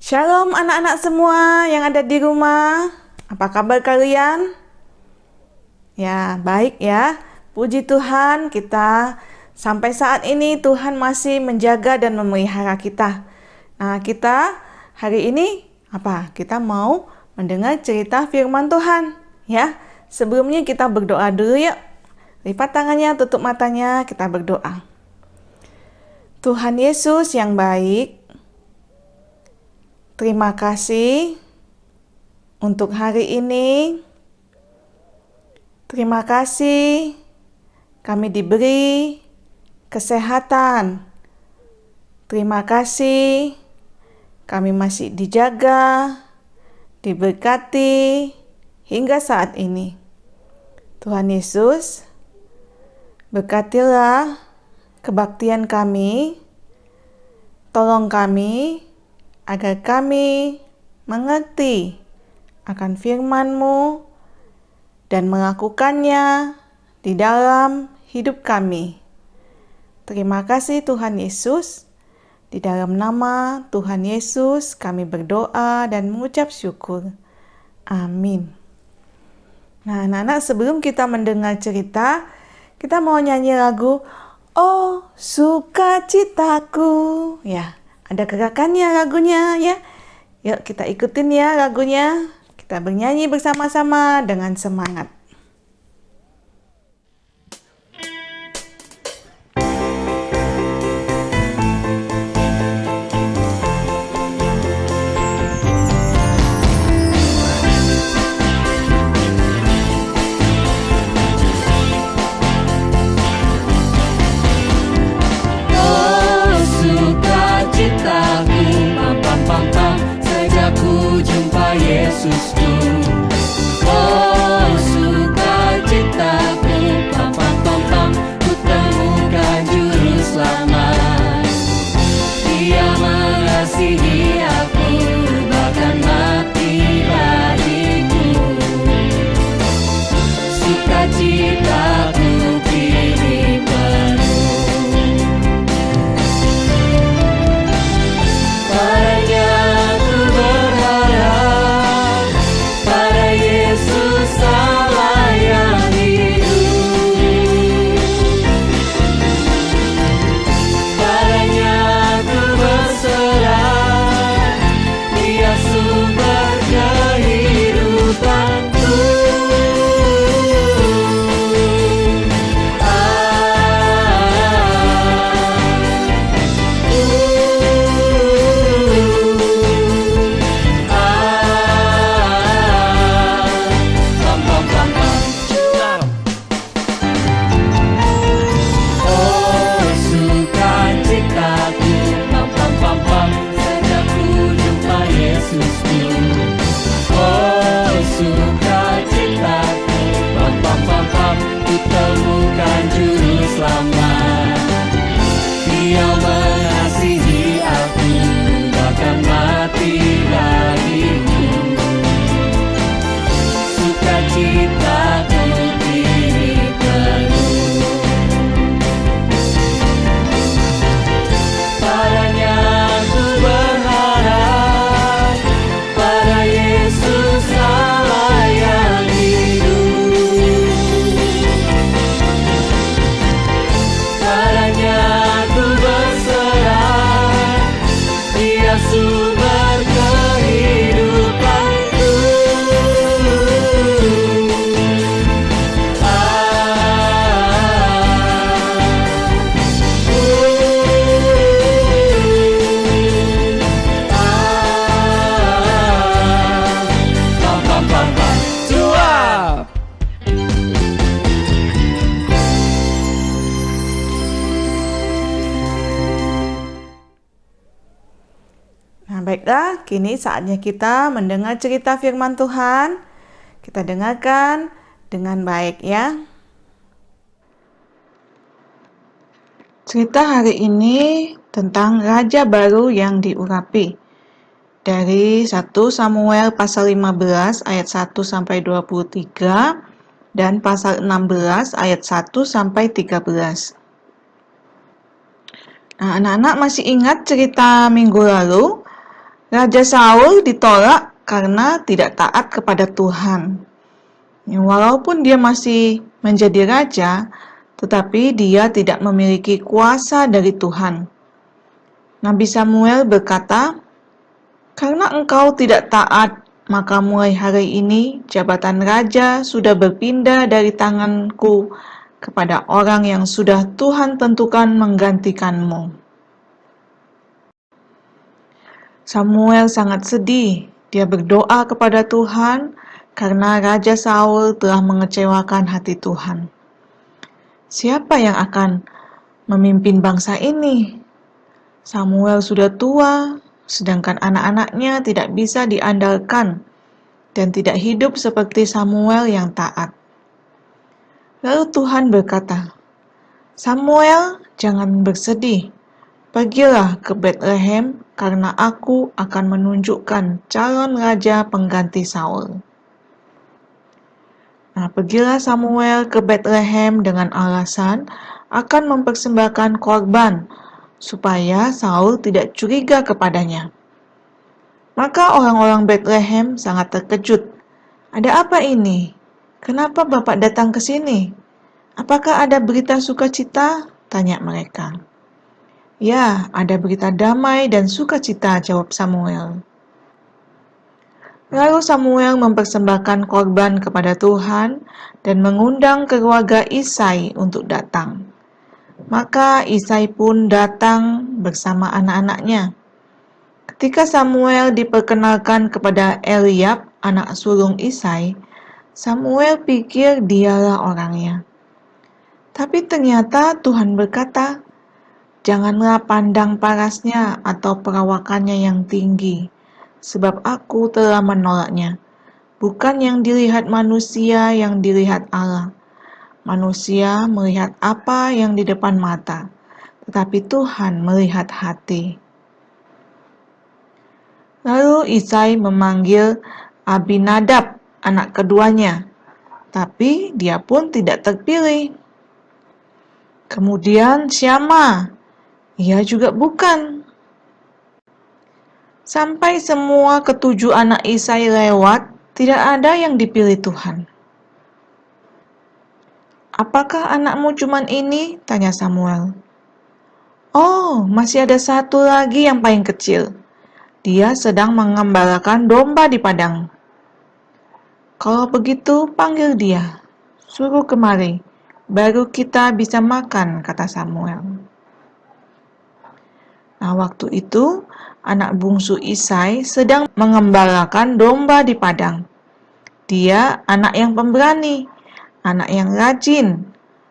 Shalom anak-anak semua yang ada di rumah. Apa kabar kalian? Ya, baik ya. Puji Tuhan, kita sampai saat ini Tuhan masih menjaga dan memelihara kita. Nah, kita hari ini Kita mau mendengar cerita firman Tuhan, ya. Sebelumnya kita berdoa dulu yuk. Lipat tangannya, tutup matanya, kita berdoa. Tuhan Yesus yang baik, terima kasih untuk hari ini. Terima kasih kami diberi kesehatan. Terima kasih kami masih dijaga, diberkati hingga saat ini. Tuhan Yesus, berkatilah kebaktian kami. Tolong kami agar kami mengerti akan firman-Mu dan melakukannya di dalam hidup kami. Terima kasih Tuhan Yesus. Di dalam nama Tuhan Yesus kami berdoa dan mengucap syukur. Amin. Nah, anak-anak, sebelum kita mendengar cerita, kita mau nyanyi lagu Oh Sukacitaku. Ya, ada gerakannya lagunya ya. Yuk kita ikutin ya lagunya. Kita bernyanyi bersama-sama dengan semangat. Yesusku, oh sukacitaku, pam pam pam pam, ku temukan juru selamat. Dia mengasihi aku, bahkan mati bagiku. Sukacitaku kini penuh. Padanya ku berharap, pada Yesus Allah yang hidup. Padanya ku berserah, Dia sumber kehidupanku. Temukan juru selamat. Dia mengasihi aku, bahkan mati bagiku. Sukacitaku kini penuh. Padanya ku berharap, pada Yesus Allah yang hidup. Padanya ku berserah, Dia sumber kehidupanku. Pam pam pam pam, cuap. Nah, baiklah, kini saatnya kita mendengar cerita firman Tuhan. Kita dengarkan dengan baik ya. Cerita hari ini tentang raja baru yang diurapi. Dari 1 Samuel pasal 15 ayat 1 sampai 23 dan pasal 16 ayat 1 sampai 13. Nah, anak-anak masih ingat cerita minggu lalu? Raja Saul ditolak karena tidak taat kepada Tuhan. Walaupun dia masih menjadi raja, tetapi dia tidak memiliki kuasa dari Tuhan. Nabi Samuel berkata, "Karena engkau tidak taat, maka mulai hari ini jabatan raja sudah berpindah dari tanganku kepada orang yang sudah Tuhan tentukan menggantikanmu." Samuel sangat sedih. Dia berdoa kepada Tuhan karena Raja Saul telah mengecewakan hati Tuhan. Siapa yang akan memimpin bangsa ini? Samuel sudah tua, sedangkan anak-anaknya tidak bisa diandalkan dan tidak hidup seperti Samuel yang taat. Lalu Tuhan berkata, "Samuel, jangan bersedih. Pergilah ke Bethlehem karena aku akan menunjukkan calon raja pengganti Saul." Pergilah Samuel ke Bethlehem dengan alasan akan mempersembahkan korban supaya Saul tidak curiga kepadanya. Maka orang-orang Bethlehem sangat terkejut. "Ada apa ini? Kenapa Bapak datang ke sini? Apakah ada berita sukacita?" tanya mereka. "Ya, ada berita damai dan sukacita," jawab Samuel. Lalu Samuel mempersembahkan korban kepada Tuhan dan mengundang keluarga Isai untuk datang. Maka Isai pun datang bersama anak-anaknya. Ketika Samuel diperkenalkan kepada Eliab, anak sulung Isai, Samuel pikir dialah orangnya. Tapi ternyata Tuhan berkata, "Janganlah pandang parasnya atau perawakannya yang tinggi, sebab aku telah menolaknya. Bukan yang dilihat manusia yang dilihat Allah. Manusia melihat apa yang di depan mata, tetapi Tuhan melihat hati." Lalu Isai memanggil Abinadab, anak keduanya, tapi dia pun tidak terpilih. Kemudian Syama, ia juga bukan. Sampai semua ketujuh anak Isai lewat, tidak ada yang dipilih Tuhan. "Apakah anakmu cuman ini?" tanya Samuel. "Oh, masih ada satu lagi yang paling kecil. Dia sedang mengembalakan domba di padang." "Kalau begitu, panggil dia. Suruh kemari, baru kita bisa makan," kata Samuel. Waktu itu, anak bungsu Isai sedang mengembalakan domba di padang. Dia anak yang pemberani, anak yang rajin,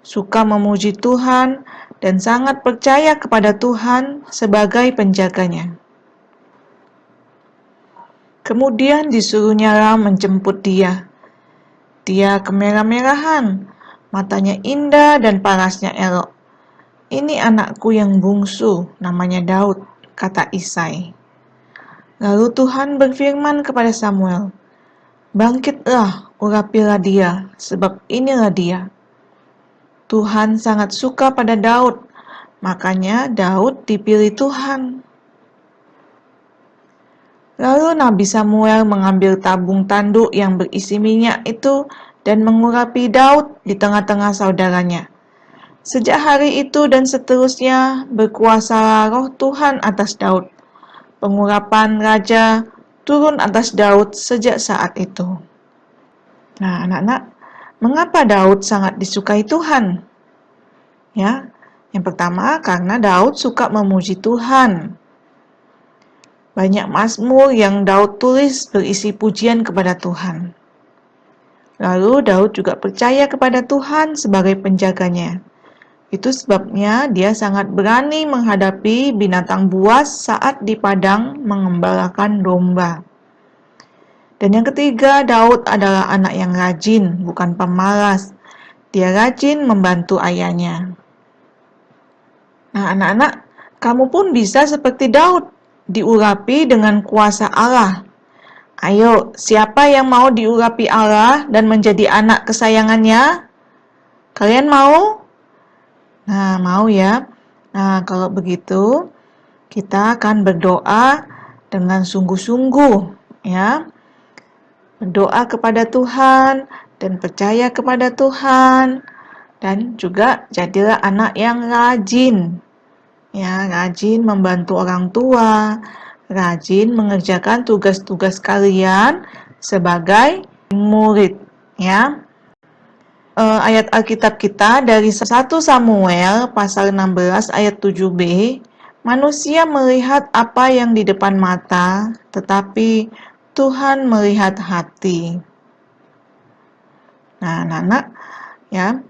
suka memuji Tuhan, dan sangat percaya kepada Tuhan sebagai penjaganya. Kemudian disuruhnya Ram menjemput dia. Dia kemerah-merahan, matanya indah dan parasnya elok. "Ini anakku yang bungsu, namanya Daud," kata Isai. Lalu Tuhan berfirman kepada Samuel, "Bangkitlah, urapilah dia, sebab inilah dia." Tuhan sangat suka pada Daud, makanya Daud dipilih Tuhan. Lalu Nabi Samuel mengambil tabung tanduk yang berisi minyak itu dan mengurapi Daud di tengah-tengah saudaranya. Sejak hari itu dan seterusnya berkuasalah roh Tuhan atas Daud. Pengurapan raja turun atas Daud sejak saat itu. Anak-anak, mengapa Daud sangat disukai Tuhan? Yang pertama, karena Daud suka memuji Tuhan. Banyak mazmur yang Daud tulis berisi pujian kepada Tuhan. Lalu Daud juga percaya kepada Tuhan sebagai penjaganya. Itu sebabnya dia sangat berani menghadapi binatang buas saat di padang mengembalakan domba. Dan yang ketiga, Daud adalah anak yang rajin, bukan pemalas. Dia rajin membantu ayahnya. Anak-anak, kamu pun bisa seperti Daud, diurapi dengan kuasa Allah. Ayo, siapa yang mau diurapi Allah dan menjadi anak kesayangannya? Kalian mau? Mau ya. Kalau begitu, kita akan berdoa dengan sungguh-sungguh, ya. Berdoa kepada Tuhan dan percaya kepada Tuhan, dan juga jadilah anak yang rajin. Ya, rajin membantu orang tua, rajin mengerjakan tugas-tugas kalian sebagai murid, ya. Ayat Alkitab kita dari 1 Samuel pasal 16 ayat 7b, manusia melihat apa yang di depan mata, tetapi Tuhan melihat hati. Nah, anak-anak, ya,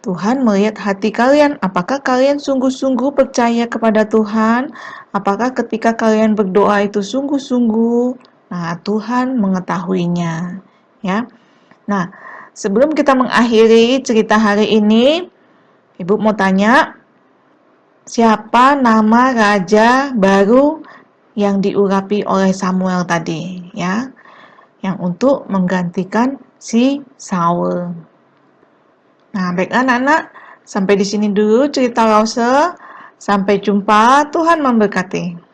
Tuhan melihat hati kalian. Apakah kalian sungguh-sungguh percaya kepada Tuhan? Apakah ketika kalian berdoa itu sungguh-sungguh? Nah, Tuhan mengetahuinya, ya. Nah, sebelum kita mengakhiri cerita hari ini, Ibu mau tanya, siapa nama raja baru yang diurapi oleh Samuel tadi, ya? Yang untuk menggantikan si Saul. Nah, baiklah anak-anak, sampai di sini dulu cerita Lause. Sampai jumpa, Tuhan memberkati.